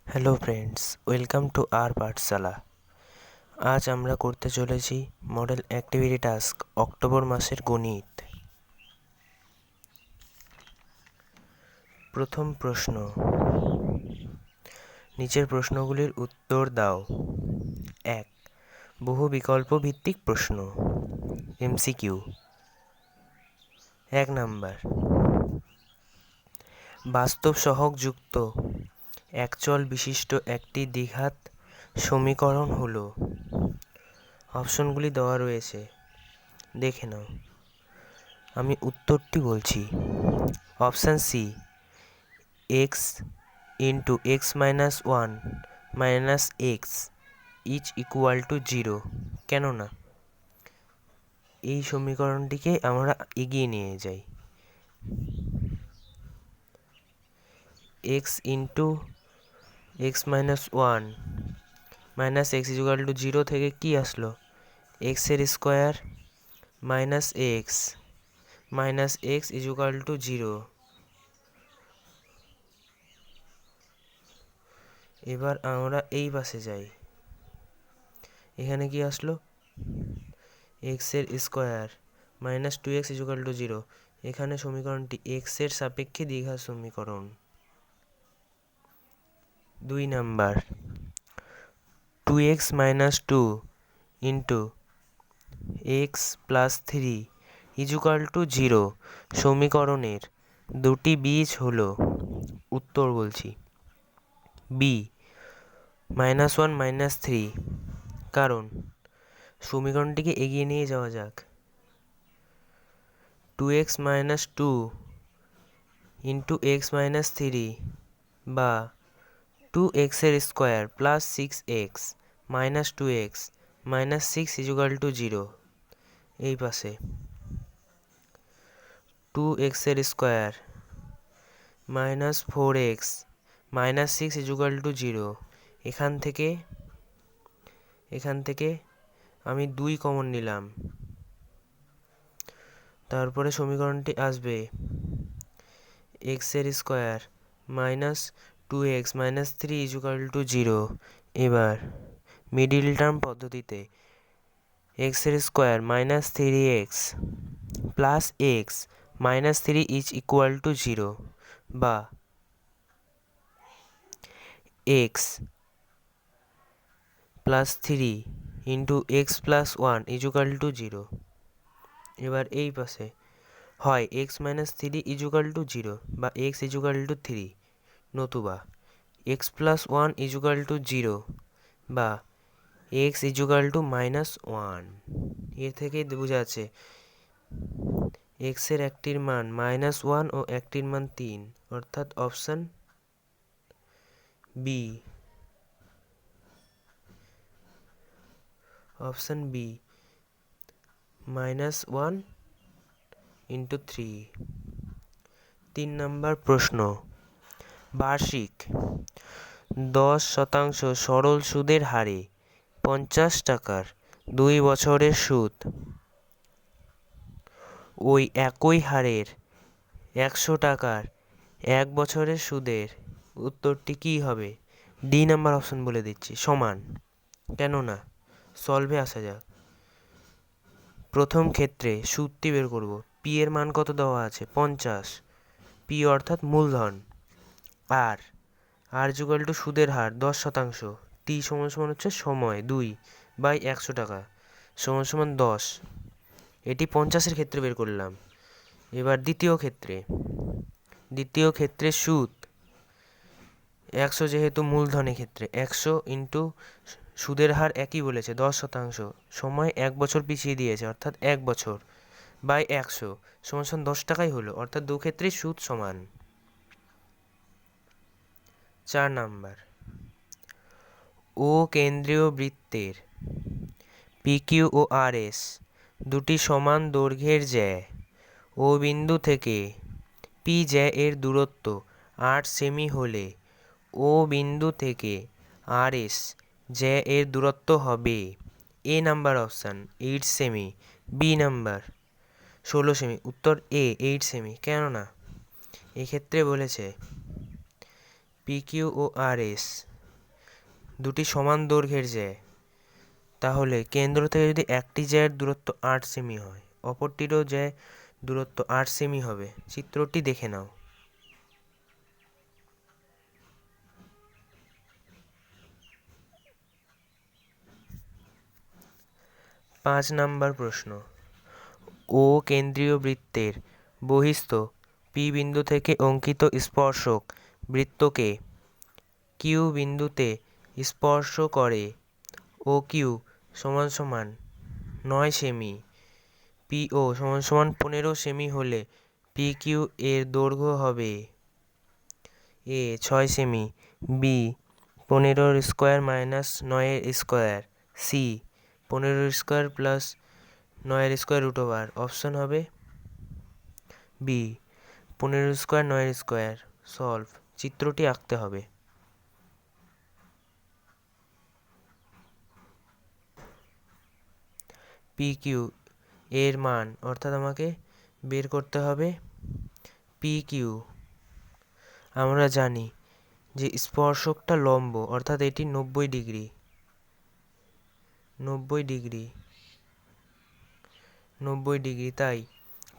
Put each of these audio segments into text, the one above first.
Hello friends, welcome to আর পাঠশালা। আজ আমরা করতে চলেছি মডেল অ্যাক্টিভিটি টাস্ক অক্টোবর মাসের গণিত। প্রথম প্রশ্ন, নিচের প্রশ্নগুলির উত্তর দাও। 1. বহু বিকল্প ভিত্তিক প্রশ্ন MCQ। 1 নাম্বার, বাস্তব সহগযুক্ত একচল বিশিষ্ট একটি দ্বিঘাত সমীকরণ হলো। অপশনগুলি দেওয়া রয়েছে, দেখে নাও। আমি উত্তরটি বলছি। Option C, x into x minus one minus x is equal to zero. কেননা এই সমীকরণটিকে আমরা এগিয়ে নিয়ে যাই। X into x minus one minus x is equal to zero থেকে কি আসলো? এক্সের square minus x is equal to zero. এবার আমরা এই পাশে যাই। এখানে কি আসলো? এক্সের square minus 2x is equal to zero. এখানে সমীকরণটি এক্সের সাপেক্ষে দ্বিঘাত সমীকরণ। 2 number, 2x minus 2 into x plus 3 is equal to zero সমীকরণের দুটি বীজ হলো। উত্তর বলছি বি, মাইনাস 1 মাইনাস 3। কারণ সমীকরণটিকে এগিয়ে নিয়ে যাওয়া যাক। 2x minus 2 into x minus 3 বা 2x এর square plus 6x minus 2x minus 6 is equal to zero. এই পাশে 2x এর square minus 4x minus 6 is equal to zero. এখান থেকে আমি 2 কমন নিলাম। তারপরে সমীকরণটি আসবে এক্স এর square minus 2x minus 3 is equal to zero. এবার মিডিল টার্ম পদ্ধতিতে এক্স এর square minus 3x plus x minus 3 is equal to zero বা x plus 3 into x plus 1 is equal to zero. এবার এই পাশে হয় x minus 3 is equal to zero বা x is equal to 3, নতুবা x plus 1 is equal to zero বা x is equal two minus 1। এর থেকে বোঝা যাচ্ছে এক্সের একটির মান মাইনাস 1 ও একটির মান 3, অর্থাৎ option B. Option B, minus 1 into 3। 3 নম্বর প্রশ্ন, বার্ষিক 10% সরল সুদের হারে 50 টাকার 2 বছরের সুদ ওই একই হারের 100 টাকার 1 বছরের সুদের উত্তরটি কী হবে? ডি নাম্বার অপশন বলে দিচ্ছি, সমান। কেননা সলভে আসা যাক। প্রথম ক্ষেত্রে সুদটি বের করব। পি এর মান কত দেওয়া আছে? 50। পি অর্থাৎ মূলধন। আর ইকুয়াল টু সুদের হার 10%। টি সমান সমান হচ্ছে সময় 2 বাই 100 টাকা সমান সমান 10। এটি 50-এর ক্ষেত্রে বের করলাম। এবার দ্বিতীয় ক্ষেত্রে সুদ 100, যেহেতু মূলধনের ক্ষেত্রে 100 ইন্টু সুদের হার একই বলেছে 10%, সময় 1 বছর পিছিয়ে দিয়েছে অর্থাৎ 1 বছর বাই 100 সমান 10 টাকাই হলো, অর্থাৎ দু ক্ষেত্রেই সুদ সমান। 4 নাম্বার, ও কেন্দ্রীয় বৃত্তের PQ ও RS দুটি সমান দৈর্ঘ্যের জ্যা ও বিন্দু থেকে পি জ্যা এর দূরত্ব 8 সেমি হলে ও বিন্দু থেকে RS জ্যা এর দূরত্ব হবে। এ নাম্বার অপশান 8 সেমি, বি নাম্বার 16 সেমি। উত্তর এ 8 সেমি। কেননা এক্ষেত্রে বলেছে PQ ও RS দুটি সমান দৈর্ঘ্যের জ্যা, তাহলে কেন্দ্র থেকে যদি একটি জ্যার দূরত্ব 8 সেমি হয়, অপরটিরও জ্যা দূরত্ব 8 সেমি হবে। চিত্রটি দেখে নাও। 5 নাম্বার প্রশ্ন, ও কেন্দ্রীয় বৃত্তের বহিস্থ পি বিন্দু থেকে অঙ্কিত স্পর্শক বৃত্তকে কিউ বিন্দুতে স্পর্শ করে। ও কিউ সমান সমান 9 সেমি, পি ও সমান সমান 15 সেমি হলে পি কিউ এর দৈর্ঘ্য হবে এ 6 সেমি, B 15 square minus 9 square, C 15 square plus 9 square root over. Option হবে বি 15 স্কোয়ার 9 স্কোয়ার। সলভ। চিত্রটি আঁকতে হবে। পি কিউ এর মান অর্থাৎ আমাকে বের করতে হবে পি কিউ। আমরা জানি যে স্পর্শকটা লম্ব, অর্থাৎ এটি 90 ডিগ্রি, 90 ডিগ্রি, 90 ডিগ্রি। তাই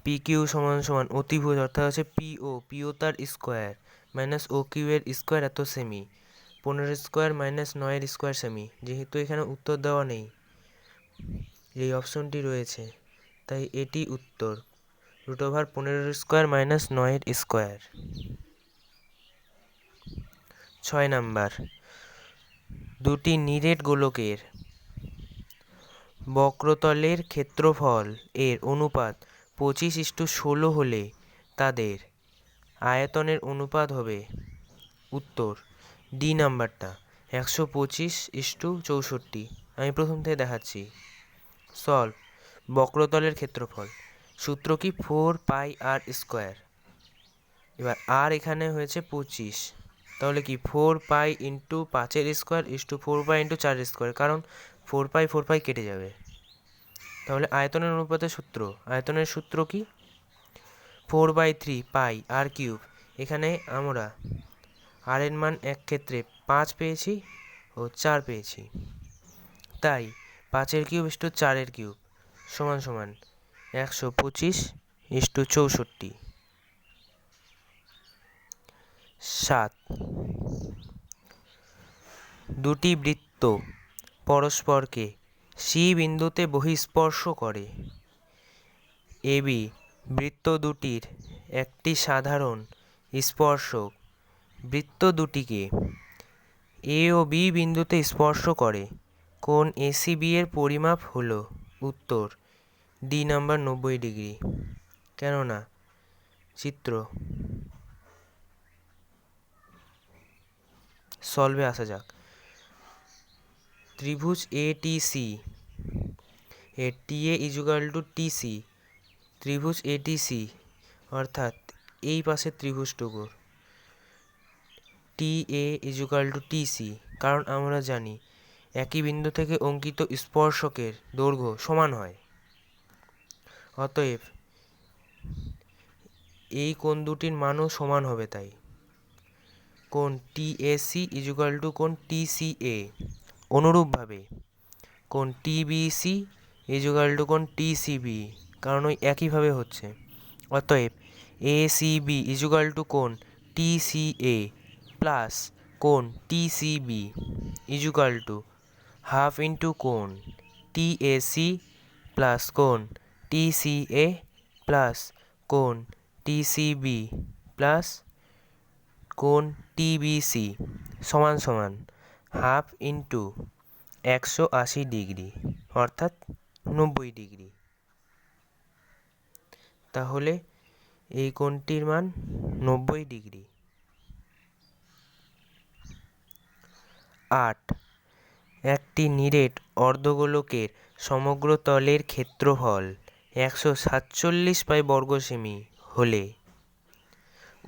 পি কিউ সমান সমান অতিভুজ, অর্থাৎ হচ্ছে পিও, পিও তার স্কোয়ার মাইনাস ও কিউ এর স্কোয়ার এত semi, 15 square minus 9 square semi. যেহেতু এখানে উত্তর দেওয়া নেই, এই অপশনটি রয়েছে, তাই এটি উত্তর, root over 15 square minus 9 square. 6 number, দুটি নিরেট গোলকের বক্রতলের ক্ষেত্রফল এর অনুপাত 25:16 হলে তাদের আয়তনের অনুপাত হবে। উত্তর ডি নাম্বারটা 125:64। আমি প্রথম থেকে দেখাচ্ছি। সলভ। বক্রতলের ক্ষেত্রফল সূত্র কি 4 পাই আর স্কোয়ার। এবার আর এখানে হয়েছে 25, তাহলে কি 4 pi into 5 square is to 4 pi into 4 square, কারণ 4 পাই কেটে যাবে। তাহলে আয়তনের অনুপাতের সূত্র, আয়তনের সূত্র কি 4/3 পাই আর কিউব। এখানে আমরা আর এর মান এক ক্ষেত্রে 5 পেয়েছি ও 4 পেয়েছি, তাই 5 কিউব ইস্টু 4 কিউব সমান সমান 125:64। 7, দুটি বৃত্ত পরস্পরকে সি বিন্দুতে বহিঃস্পর্শ করে। এবি বৃত্ত দুটির একটি সাধারণ স্পর্শক বৃত্ত দুটিকে এ ও বি বিন্দুতে স্পর্শ করে। কোণ এসিবি এর পরিমাপ হলো। উত্তর ডি নাম্বার 90 ডিগ্রি। কেননা চিত্র। সলভে আসা যাক। ত্রিভুজ এটিসি এর টিএ ইজুকাল টু টিসি, ত্রিভুজ এটিসি অর্থাৎ এই পাশের ত্রিভুজটুকুর টিএ ইজুকাল টু টিসি, কারণ আমরা জানি একই বিন্দু থেকে অঙ্কিত স্পর্শকের দৈর্ঘ্য সমান হয়। অতএব এই কোণ দুটির মানও সমান হবে। তাই কোণ টিএসি ইজুকাল টু কোণ টিসিএ। অনুরূপভাবে কোণ টিবিসি ইজুকাল টু কোণ টিসিবি, কারণ ওই একইভাবে হচ্ছে। অতএব এসিবি ইজুকাল টু কোণ টিসিএ প্লাস কোণ TCB equal to half into কোণ টিএসি প্লাস কোণ টিসিএ প্লাস কোণ টিসিবি প্লাস কোণ টিবিসি সমান সমান হাফ ইন্টু 180 ডিগ্রি, অর্থাৎ 90 ডিগ্রি। তাহলে এই কোণটির মান 90 ডিগ্রি। 8, একটি নিরেট অর্ধগোলকের সমগ্র তলের ক্ষেত্রফল 147 পাই বর্গ সেমি হলে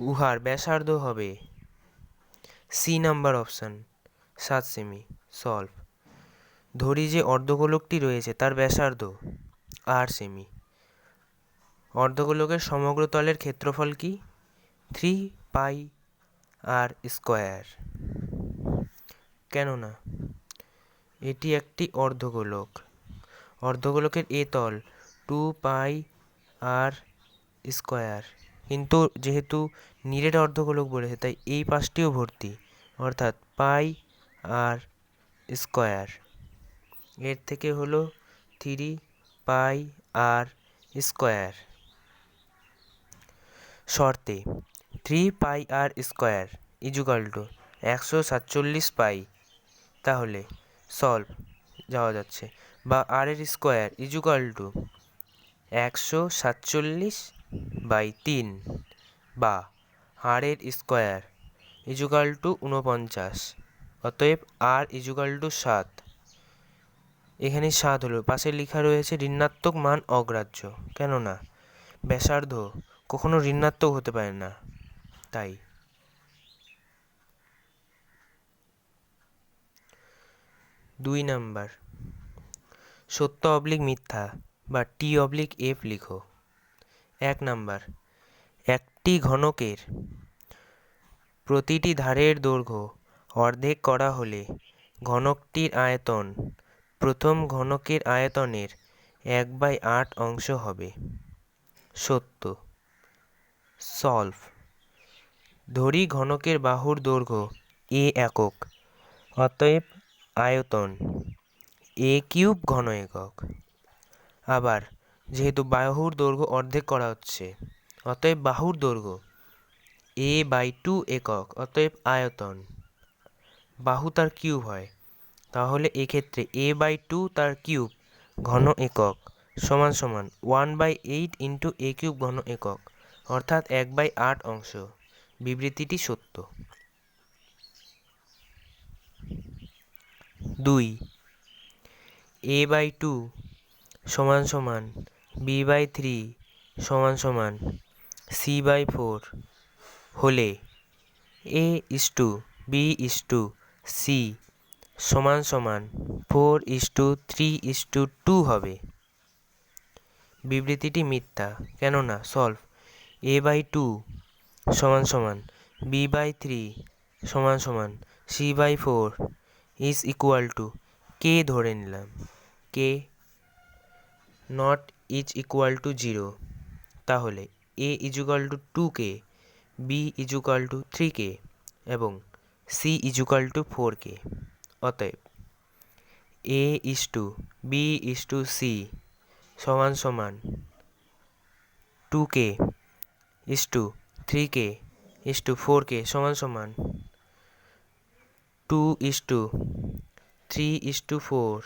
উহার ব্যাসার্ধ হবে। সি নাম্বার অপশান 7 সেমি। সলভ। ধরি যে অর্ধগোলকটি রয়েছে তার ব্যাসার্ধ 8 সেমি। অর্ধগোলকের সমগ্র তলের ক্ষেত্রফল কি 3 পাই আর স্কোয়ার। কেননা এটি একটি অর্ধগোলক। অর্ধগোলকের এ তল 2πr স্কোয়ার, কিন্তু যেহেতু নিরেট অর্ধগোলক বলেছে তাই এই পাশটিও ভর্তি, অর্থাৎ πr স্কোয়ার। এর থেকে হলো 3πr স্কোয়ার। শর্তে 3πr স্কোয়ার ইজুকাল টু 147 তাহলে সলভ যাওয়া যাচ্ছে, বা আর এর স্কোয়ার ইজুকাল টু 147/3, বা আর এর স্কোয়ার ইজুকাল টু 49। অতএব আর ইজুকাল টু 7। এখানে 7 হলো, পাশে লেখা রয়েছে ঋণাত্মক মান অগ্রাহ্য, কেননা ব্যাসার্ধ কখনো ঋণাত্মক হতে পারে না, তাই। 2 নাম্বার, সত্য অবলিক মিথ্যা বা T/F লিখো। 1 নাম্বার, একটি ঘনকের প্রতিটি ধারের দৈর্ঘ্য অর্ধেক করা হলে ঘনকটির আয়তন প্রথম ঘনকের আয়তনের 1/8 অংশ হবে। সত্য। সলভ। ধরি ঘনকের বাহুর দৈর্ঘ্য a একক, অতএব আয়তন a³ ঘন একক। আবার যেহেতু বাহুর দৈর্ঘ্য অর্ধেক করা হচ্ছে, অতএব বাহুর দৈর্ঘ্য a/2 একক, অতএব আয়তন বাহু তার কিউব হয়, তাহলে এক্ষেত্রে a/2 তার কিউব ঘন একক সমান সমান 1/8 × a³ ঘন একক, অর্থাৎ 1/8 অংশ। বিবৃতিটি সত্য। 2 a/2 সমান সমান b/3 সমান সমান c/4 হলে a/b/c সমান সমান 4:3:2 হবে। বিবৃতিটি মিথ্যা, কেননা সলভ a/2 সমান সমান b/3 সমান সমান c/4 is equal two k ধরে নিলাম, k not is equal to 0, তাহলে a is equal to 2k, b is equal to 3k এবং c ইজুকাল টু 4k। অতএব a/b/c সমান সমান 2k 3k 4k সমান সমান 2:3:4।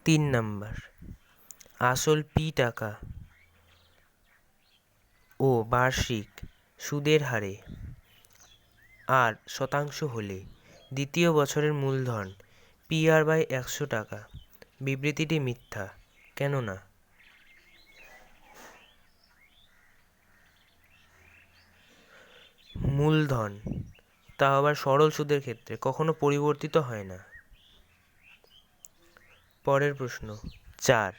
3 নাম্বার, আসল p টাকা ও বার্ষিক সুদের হারে আর শতাংশ হলে দ্বিতীয় বছরের মূলধন PR/100 টাকা। বিবৃতিটি মিথ্যা, কেননা মূলধন, তা আবার সরল সুদের ক্ষেত্রে কখনো পরিবর্তিত হয় না। পরের প্রশ্ন 4।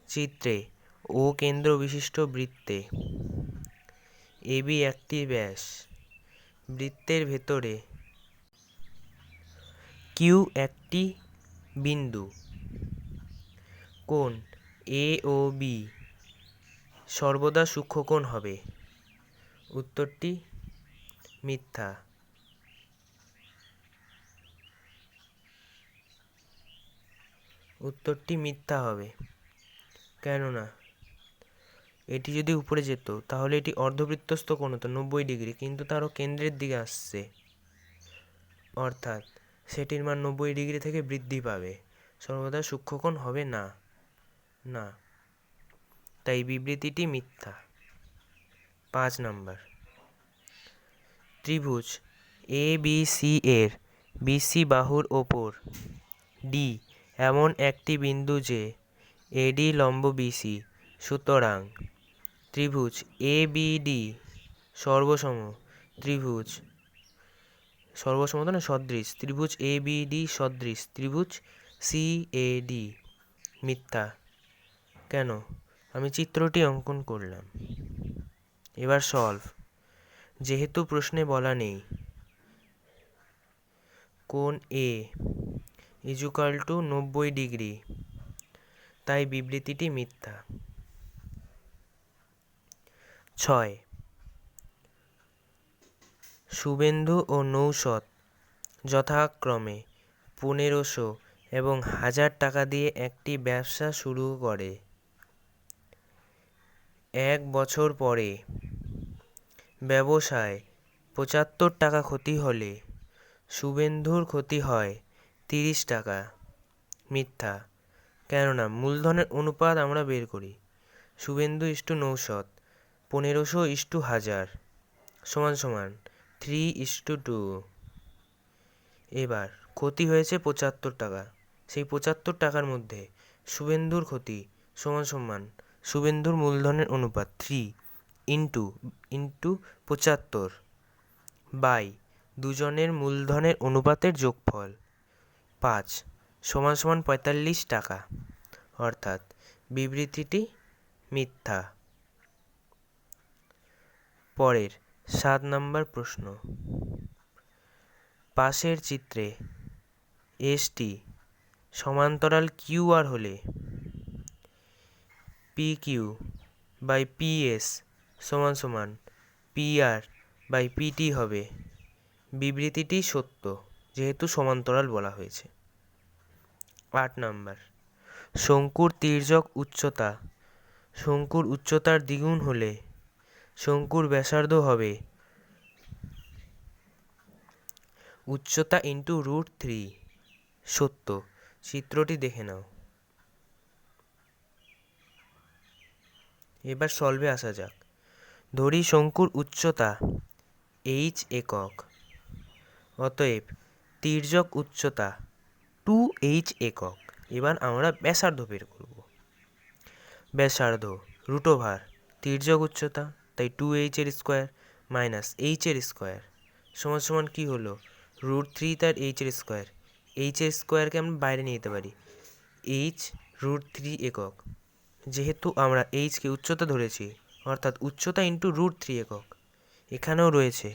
চিত্রে ও কেন্দ্র বিশিষ্ট বৃত্তে AB একটি ব্যাস, বৃত্তের ভেতরে Q একটি বিন্দু, কোণ A ও B সর্বদা সূক্ষ্মকোণ হবে। উত্তরটি মিথ্যা। উত্তরটি মিথ্যা হবে, কেননা এটি যদি উপরে যেত তাহলে এটি অর্ধবৃত্তস্থ কোণ হতো 90 ডিগ্রি, কিন্তু তারও কেন্দ্রের দিকে আসছে, অর্থাৎ সেটির মান 90 ডিগ্রি থেকে বৃদ্ধি পাবে, সর্বদা সূক্ষ্মকোণ হবে না। তাই বিবৃতিটি মিথ্যা। 5 নাম্বার, ত্রিভুজ ABC এর BC বাহুর ওপর D এমন একটি বিন্দু যে AD লম্ব BC, সুতরাং ত্রিভুজ ABD সদৃশ ত্রিভুজ ABD সদৃশ ত্রিভুজ CAD। মিথ্যা, কেন? আমি চিত্রটি অঙ্কন করলাম। এবার সলভ। যেহেতু প্রশ্নে বলা নেই কোণ এ ইজুকাল টু 90 ডিগ্রি, তাই বিবৃতিটি মিথ্যা। 6, শুভেন্দু ও নৌশদ যথাক্রমে 1500 এবং 1000 টাকা দিয়ে একটি ব্যবসা শুরু করে। 1 বছর পরে ব্যবসায় 75 টাকা ক্ষতি হলে শুভেন্দুর ক্ষতি হয় 30 টাকা। মিথ্যা, কেননা মূলধনের অনুপাত আমরা বের করি। শুভেন্দু ইস্টু নৌশদ 1500 ইস্টু 1000 সমান সমান 3:2। এবার ক্ষতি হয়েছে 75 টাকা, সেই 75 টাকার মধ্যে শুভেন্দুর ক্ষতি সমান সমান শুভেন্দুর মূলধনের অনুপাত 3 ইন্টু 75 বাই দুজনের মূলধনের অনুপাতের যোগফল 5 সমান সমান 45 টাকা, অর্থাৎ বিবৃতিটি মিথ্যা। পরের 7 নম্বর প্রশ্ন। পাশের চিত্রে এসটি সমান্তরাল কিউআর হলে পিকিউ বাই পিএস সমান সমান পিআর বাই পিটি হবে। বিবৃতিটি সত্য, যেহেতু সমান্তরাল বলা হয়েছে। 8 নম্বর। শঙ্কুর তির্যক উচ্চতা শঙ্কুর উচ্চতার দ্বিগুণ হলে শঙ্কুর ব্যাসার্ধ হবে উচ্চতা ইন্টু √3। সত্য, চিত্রটি দেখে নাও। এবার সলভে আসা যাক। ধরি শঙ্কুর উচ্চতা h একক, অতএব তির্যক উচ্চতা 2h একক। এবার আমরা ব্যাসার্ধ বের করব। ব্যাসার্ধ √ওভার তির্যক উচ্চতা, তাই 2h এর স্কোয়ার মাইনাস h এর স্কোয়ার সমান সমান কী হলো √3 তার h এর স্কোয়ার। h এর স্কোয়ারকে আমরা বাইরে নিয়ে যেতে পারি, h √3 একক। যেহেতু আমরা এইচকে উচ্চতা ধরেছি, অর্থাৎ উচ্চতা ইন্টু √3 একক। এখানেও রয়েছে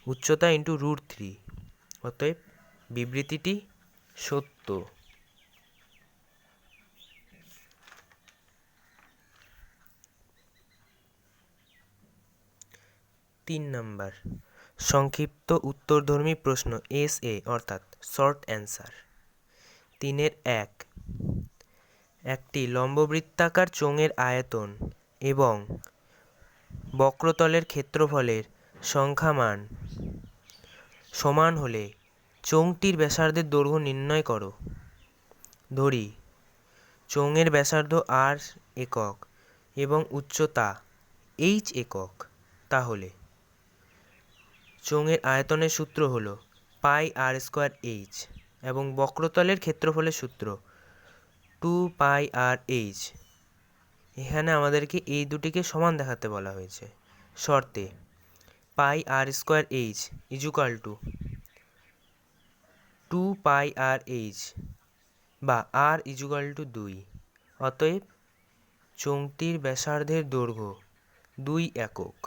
উচ্চতা ইন্টু √3, অতএব বিবৃতিটি সত্য। 3 নম্বর। সংক্ষিপ্ত উত্তরধর্মী প্রশ্ন SA অর্থাৎ শর্ট অ্যান্সার। 3-1 একটি লম্ববৃত্তাকার চোঙের আয়তন এবং বক্রতলের ক্ষেত্রফলের সংখ্যামান সমান হলে চোঙটির ব্যাসার্ধের দৈর্ঘ্য নির্ণয় করো। ধরি চোঙের ব্যাসার্ধ r একক এবং উচ্চতা h একক, তাহলে চোঙের আয়তনের সূত্র হল πr²h এবং বক্রতলের ক্ষেত্রফলের সূত্র 2πrh। এখানে আমাদেরকে এই দুটিকে সমান দেখাতে বলা হয়েছে শর্তে πr² ইজুকাল টু 2πrh বা r ইজুকাল টু 2। অতএব চোঙটির ব্যাসার্ধের দৈর্ঘ্য 2 একক।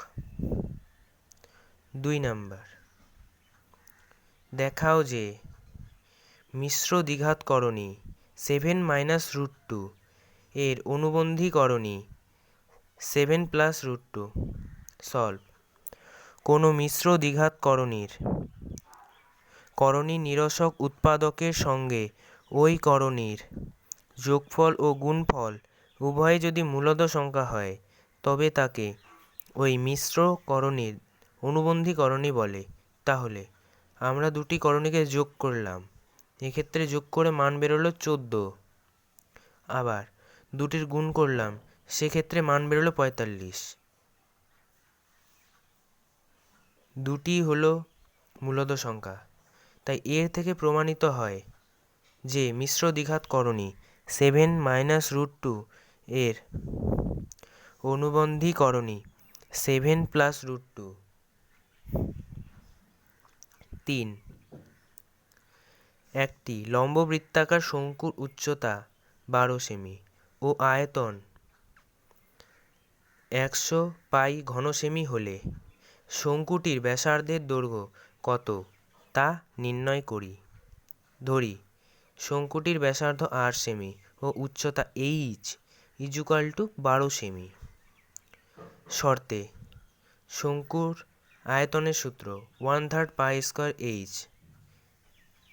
2 নম্বর। দেখাও যে মিশ্র দ্বিঘাতকরণী 7 - √2 এর অনুবন্ধী করণী 7 + √2। সলভ। কোনো মিশ্র দ্বিঘাতকরণীর করণী নিরসক উৎপাদকের সঙ্গে ওই করণীর যোগফল ও গুণফল উভয়ে যদি মূলদ সংখ্যা হয়, তবে তাকে ওই মিশ্র করণীর অনুবন্ধী করণী বলে। তাহলে আমরা দুটি করণীকে যোগ করলাম, এক্ষেত্রে যোগ করে মান বেরোলো 14। আবার দুটির গুণ করলাম, সেক্ষেত্রে মান বেরোলো 45। দুটি হলো মূলদ সংখ্যা, তাই এর থেকে প্রমাণিত হয় যে মিশ্র দ্বিঘাতকরণী 7 - √2 এর অনুবন্ধী করণী 7 + √2। 3 একটি লম্ববৃত্তাকার শঙ্কুর উচ্চতা 12 সেমি ও আয়তন 100 পাই ঘন সেমি হলে শঙ্কুটির ব্যাসার্ধের দৈর্ঘ্য কত তা নির্ণয় করি। ধরি শঙ্কুটির ব্যাসার্ধ 8 সেমি ও উচ্চতা h = 12 সেমি। শর্তে শঙ্কুর আয়তনের সূত্র 1/3 পাই স্কয়ার h।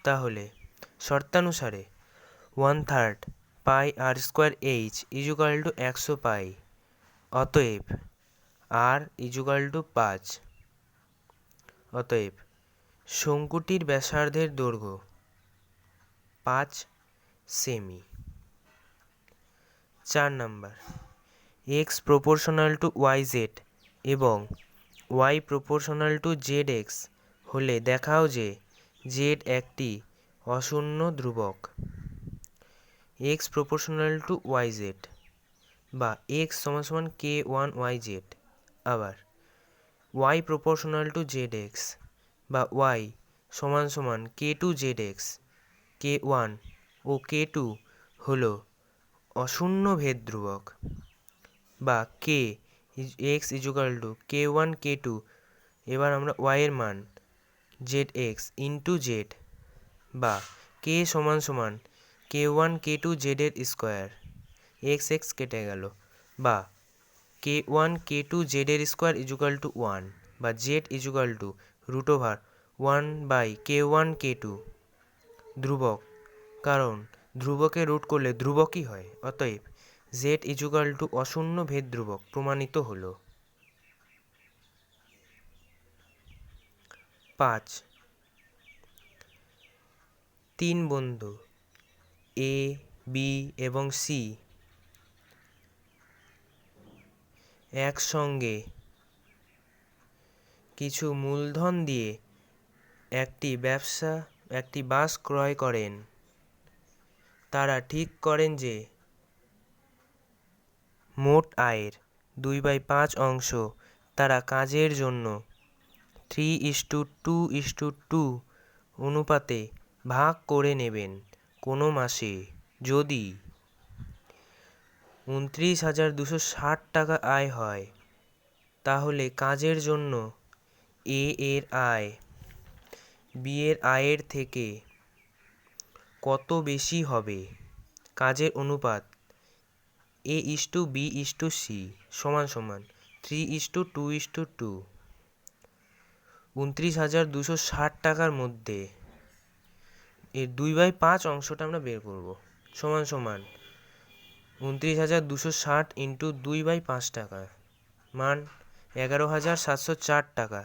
তাহলে শর্তানুসারে 1/3 পাই r স্কয়ার h = 100 পাই। অতএব r = 5। অতএব শঙ্কুটির ব্যাসার্ধের দৈর্ঘ্য 5 semi. 4 number, x proportional to yz এবং y প্রপোর্শনাল টু zx হলে দেখাও যে z একটি অশূন্য ধ্রুবক। x প্রপোর্শনাল টু yz বা x = k1yz। আবার y প্রপোর্শনাল টু zx বা y = k2zx। k1 ও k2 হলো অশূন্য ভেদ ধ্রুবক বা k x = k1 k2। এবার আমরা y এর মান zx ইন্টু z বা k = k1 k2 z এর স্কয়ার, x x কেটে গেল, বা k1 k2 z এর স্কয়ার = 1 বা z = √1/k1 k2। ধ্রুবক, কারণ ধ্রুবকে রুট করলে ধ্রুবকই হয়। অতএব z = অশূন্য ভেদ ধ্রুবক প্রমাণিত হলো। 5 তিন বন্ধু a b এবং c একসঙ্গে কিছু মূলধন দিয়ে একটি বাস ক্রয় করেন। তারা ঠিক করেন যে মোট আয়ের 2/5 অংশ তারা কাজের জন্য 3:2:2 অনুপাতে ভাগ করে নেবেন। কোনো মাসে যদি 29,260 টাকা আয় হয়, তাহলে কাজের জন্য a এর আয় b এর আয়ের থেকে কত বেশি হবে? কাজের অনুপাত a:b:c = 3:2:2। 29,260 টাকার মধ্যে এর 2/5 অংশটা আমরা বের করব, সমান 29,260 × 2/5 টাকা, মান 11,704 টাকা।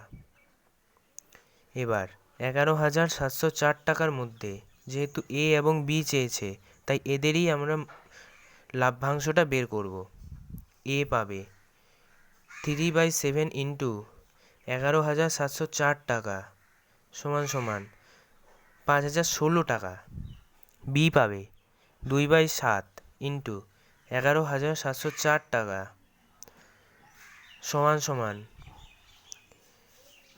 এবার 11,704 টাকার মধ্যে যেহেতু a এবং b চেয়েছে, তাই এদেরই আমরা লভ্যাংশটা বের করব। a পাবে 3/7 × 11,704 টাকা = 5,016 টাকা। b পাবে 2/7 × 11,704 টাকা =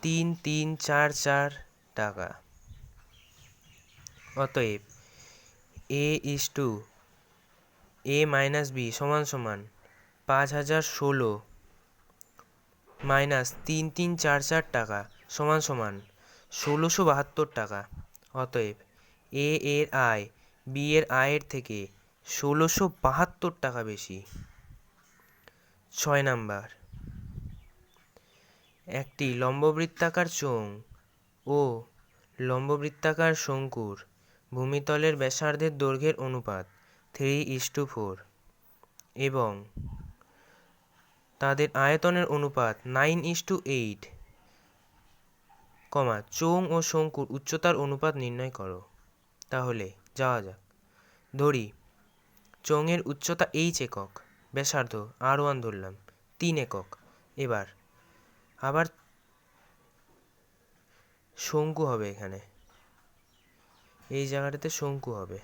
3,344 টাকা। অতএব a - b = 5,016 - 3,344 টাকা = 1,672 টাকা। অতএব a এর আয় b এর আয়ের থেকে 1,672 টাকা বেশি। 6 নাম্বার, একটি লম্ববৃত্তাকার চোঙ ও লম্ববৃত্তাকার শঙ্কুর ভূমিতলের ব্যাসার্ধের দৈর্ঘ্যের অনুপাত 3:4 এবং তাদের আয়তনের অনুপাত 9:8, চোঙ ও শঙ্কুর উচ্চতার অনুপাত নির্ণয় করো। তাহলে যাওয়া যাক। ধরি চোঙের উচ্চতা h একক, ব্যাসার্ধ r1 ধরলাম 3 একক। এবার আবার শঙ্কু হবে, এখানে এই জায়গাটাতে শঙ্কু হবে,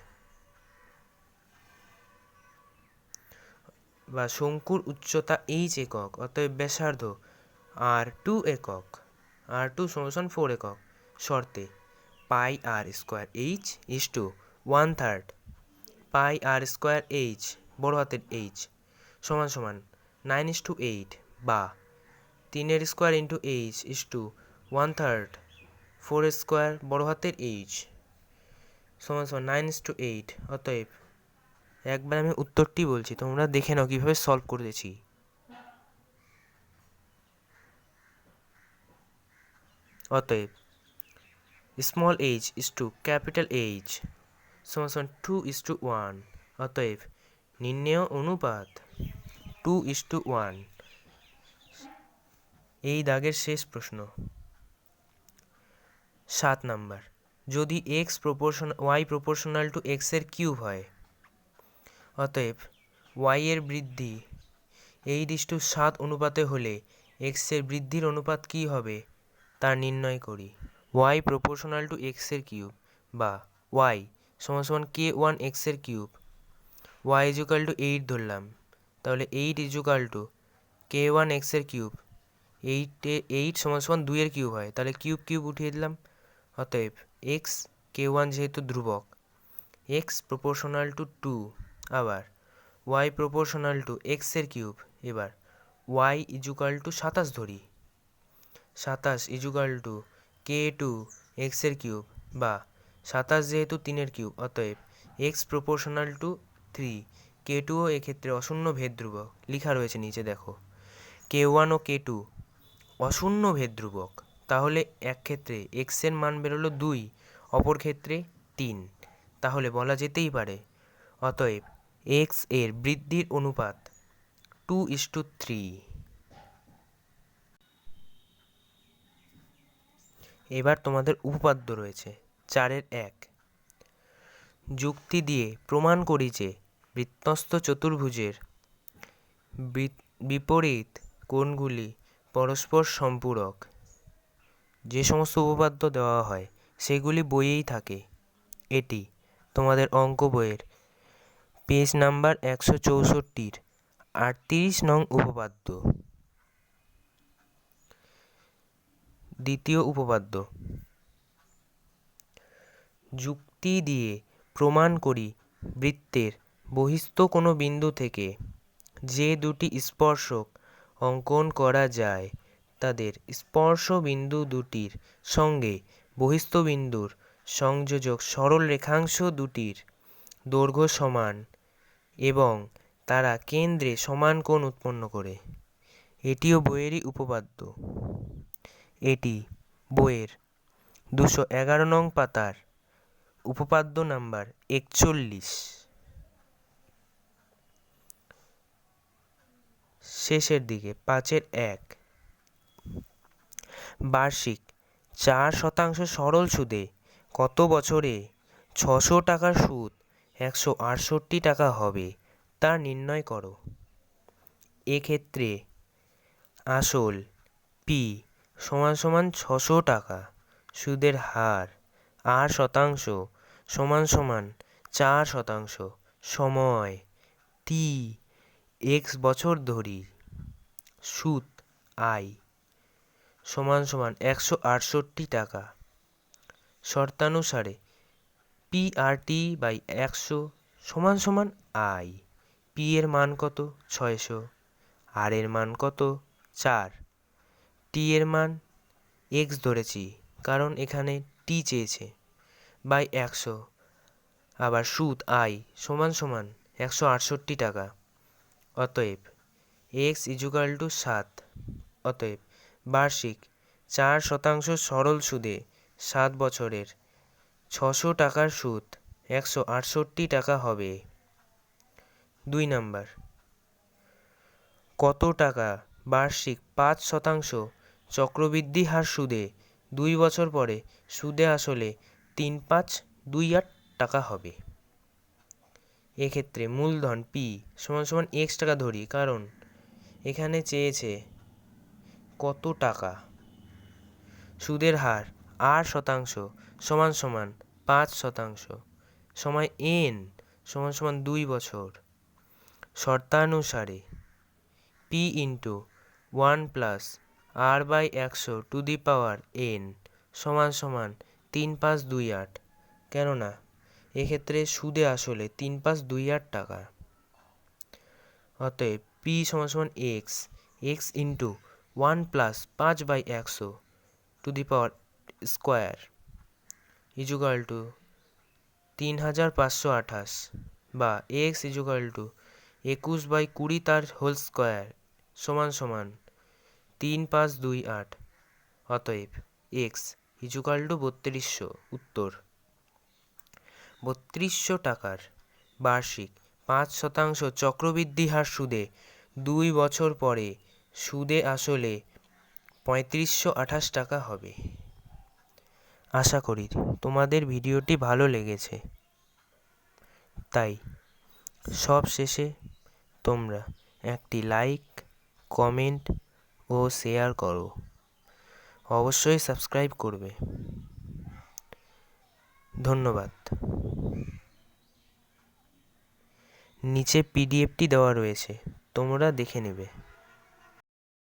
বা শঙ্কুর উচ্চতা h একক, অতএব ব্যাসার্ধ r2 একক, r2 = 4 একক। শর্তে পাই r স্কয়ার h = 1/3 পাই r স্কয়ার h বড় হাতের h = 9:8 বা 3 square into H is to 1/3 4 square বড় হাতের এইচ সমান সমান 9:8। অতএব একবার আমি উত্তরটি বলছি, তোমরা দেখে নাও কীভাবে সলভ করেছি। অতএব small H is to capital H সমান সমান 2:1। অতএব নির্ণেয় অনুপাত 2:1। এই দাগের শেষ প্রশ্ন 7 নাম্বার। যদি y প্রপোর্শনাল টু x এর কিউব হয়, অতএব y এর বৃদ্ধি 8:7 অনুপাতে হলে x এর বৃদ্ধির অনুপাত কী হবে তা নির্ণয় করি। y প্রপোর্শনাল টু x এর কিউব বা y সমান সমান k1 x এর কিউব। y ইজুকাল টু 8 ধরলাম, তাহলে 8 ইজুকাল টু k1 x এর কিউব। 8 সমান সমান 2 এর কিউব হয়, তাহলে কিউব কিউব উঠিয়ে দিলাম। অতএব x k1 যেহেতু ধ্রুবক, x প্রপোর্শনাল টু 2, আবার y প্রপোর্শনাল টু x এর কিউব। এবার y ইজুকাল টু 27 ধরি, 27 ইজুকাল টু k2 x এর কিউব বা 27 যেহেতু 3 এর কিউব, অতএব x প্রপোর্শনাল টু 3। k2ও এক্ষেত্রে অশূন্য ভেদ ধ্রুবক, লেখা রয়েছে নিচে দেখো। k1 ও k2 অশূন্য ভেদ ধ্রুবক, তাহলে এক ক্ষেত্রে x এর মান বেরোলো 2, অপর ক্ষেত্রে 3, তাহলে বলা যেতেই পারে অতএব x এর বৃদ্ধির অনুপাত 2:3। এবার তোমাদের উপপাদ্য রয়েছে 4-এর 1। যুক্তি দিয়ে প্রমাণ করি যে বৃত্তস্থ চতুর্ভুজের বিপরীত কোণগুলি পরস্পর সম্পূরক। যে সমস্ত উপপাদ্য দেওয়া হয় সেগুলি বইয়েই থাকে। এটি তোমাদের অঙ্ক বইয়ের পেজ নাম্বার 164-র 38 নং উপপাদ্য। দ্বিতীয় উপপাদ্য, যুক্তি দিয়ে প্রমাণ করি বৃত্তের বহিস্থ কোনো বিন্দু থেকে যে দুটি স্পর্শক অঙ্কন করা যায় তাদের স্পর্শ বিন্দু দুটির সঙ্গে বহিস্থ বিন্দুর সংযোজক সরল রেখাংশ দুটির দৈর্ঘ্য সমান এবং তারা কেন্দ্রে সমান কোণ উৎপন্ন করে। এটিও বইয়েরই উপপাদ্য। এটি বইয়ের 211 নং পাতার উপপাদ্য নাম্বার 41। শেষের দিকে 5-এর 1। বার্ষিক 4% সরল সুদে কত বছরে 600 টাকার সুদ 168 টাকা হবে তা নির্ণয় করো। এক্ষেত্রে আসল p সমান সমান 600 টাকা, সুদের হার r% সমান সমান 4%, সময় t x বছর ধরি, সুদ i সমান সমান 168 টাকা। শর্তানুসারে p/100 সমান সমান i। p এর মান কত 600, r এর মান কত 4, t এর মান x ধরেছি কারণ এখানে t চেয়েছে, বাই 100, আবার সুদ i সমান সমান 168 টাকা। অতএব x ইজুকাল টু 7। অতএব বার্ষিক 4% সরল সুদে 7 বছরের 600 টাকার সুদ 168 টাকা হবে। 2 নাম্বার, কত টাকা বার্ষিক 5% চক্রবৃদ্ধি হার সুদে 2 বছর পরে সুদে আসলে 3528 টাকা হবে। এক্ষেত্রে মূলধন p সমান সমান x টাকা ধরি কারণ এখানে চেয়েছে কত টাকা। সুদের হার r% সমান সমান 5%, সময় n সমান সমান 2 বছর। শর্তানুসারে p × 1 + r/100n সমান সমান 3528, কেননা এক্ষেত্রে সুদে আসলে 3528 টাকা। অতএব p সমান সমান x, x into 1 plus 5/100 to the power square is equal to 3528, বা এক্স ইজুকাল টু 21/20 তার হোল স্কোয়ার সমান সমান 3528। অতএব এক্স ইজুকাল টু 3200। উত্তর 3200 টাকার বার্ষিক 5% চক্রবৃদ্ধি হার সুদে 2 বছর পরে সুদে আসলে 3528 টাকা হবে। আশা করি তোমাদের ভিডিওটি ভালো লেগেছে। তাই সব শেষে তোমরা একটি লাইক, কমেন্ট ও শেয়ার করো। অবশ্যই সাবস্ক্রাইব করবে। ধন্যবাদ। নিচে পিডিএফটি দেওয়া রয়েছে, তোমরা দেখে নেবে।